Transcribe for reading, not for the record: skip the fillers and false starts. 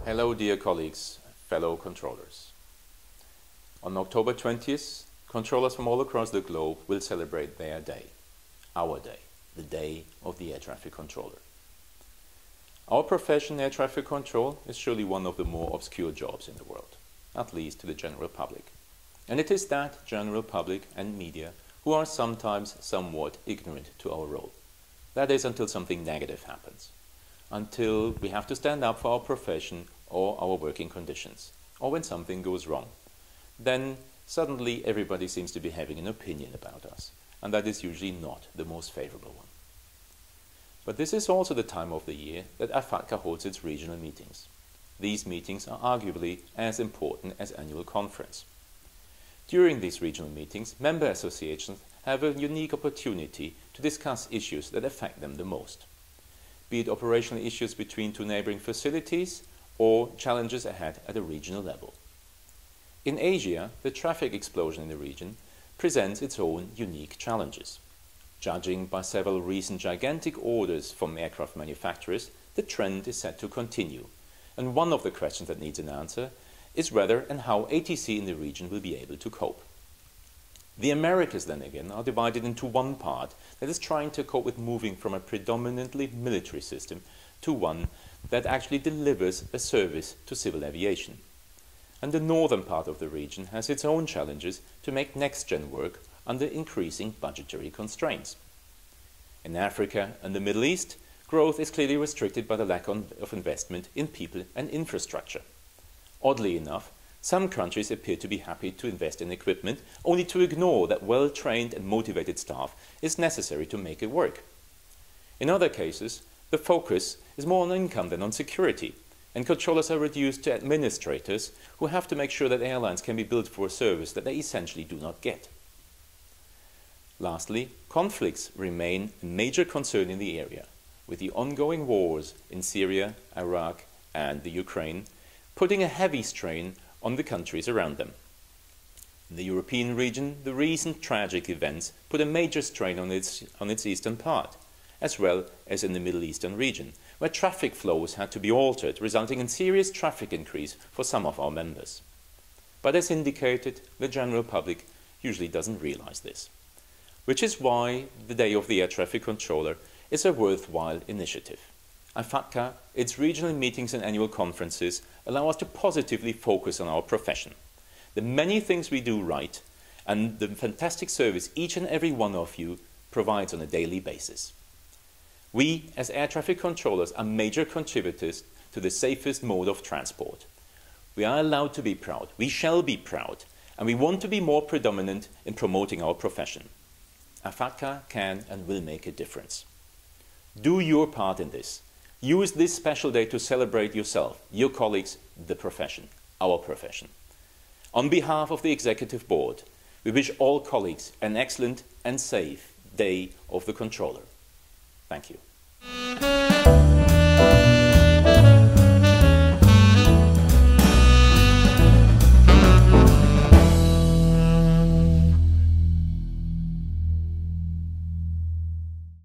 Hello dear colleagues, fellow controllers. On October 20th, controllers from all across the globe will celebrate their day, our day, the day of the air traffic controller. Our profession, air traffic control, is surely one of the more obscure jobs in the world, at least to the general public. And it is that general public and media who are sometimes somewhat ignorant to our role. That is, until something negative happens. Until we have to stand up for our profession or our working conditions, or when something goes wrong. Then suddenly everybody seems to be having an opinion about us, and that is usually not the most favorable one. But this is also the time of the year that IFATCA holds its regional meetings. These meetings are arguably as important as annual conference. During these regional meetings, member associations have a unique opportunity to discuss issues that affect them the most, be it operational issues between two neighboring facilities or challenges ahead at a regional level. In Asia, the traffic explosion in the region presents its own unique challenges. Judging by several recent gigantic orders from aircraft manufacturers, the trend is set to continue, and one of the questions that needs an answer is whether and how ATC in the region will be able to cope. The Americas, then again, are divided into one part that is trying to cope with moving from a predominantly military system to one that actually delivers a service to civil aviation. And the northern part of the region has its own challenges to make next-gen work under increasing budgetary constraints. In Africa and the Middle East, growth is clearly restricted by the lack of investment in people and infrastructure. Oddly enough, some countries appear to be happy to invest in equipment, only to ignore that well-trained and motivated staff is necessary to make it work. In other cases, the focus is more on income than on security, and controllers are reduced to administrators who have to make sure that airlines can be built for a service that they essentially do not get. Lastly, conflicts remain a major concern in the area, with the ongoing wars in Syria, Iraq, and the Ukraine putting a heavy strain on the countries around them. In the European region, the recent tragic events put a major strain on its eastern part, as well as in the Middle Eastern region, where traffic flows had to be altered, resulting in serious traffic increase for some of our members. But as indicated, the general public usually doesn't realize this, which is why the Day of the Air Traffic Controller is a worthwhile initiative. IFATCA, its regional meetings and annual conferences allow us to positively focus on our profession, the many things we do right, and the fantastic service each and every one of you provides on a daily basis. We, as air traffic controllers, are major contributors to the safest mode of transport. We are allowed to be proud, we shall be proud, and we want to be more predominant in promoting our profession. IFATCA can and will make a difference. Do your part in this. Use this special day to celebrate yourself, your colleagues, the profession, our profession. On behalf of the Executive Board, we wish all colleagues an excellent and safe Day of the Controller. Thank you.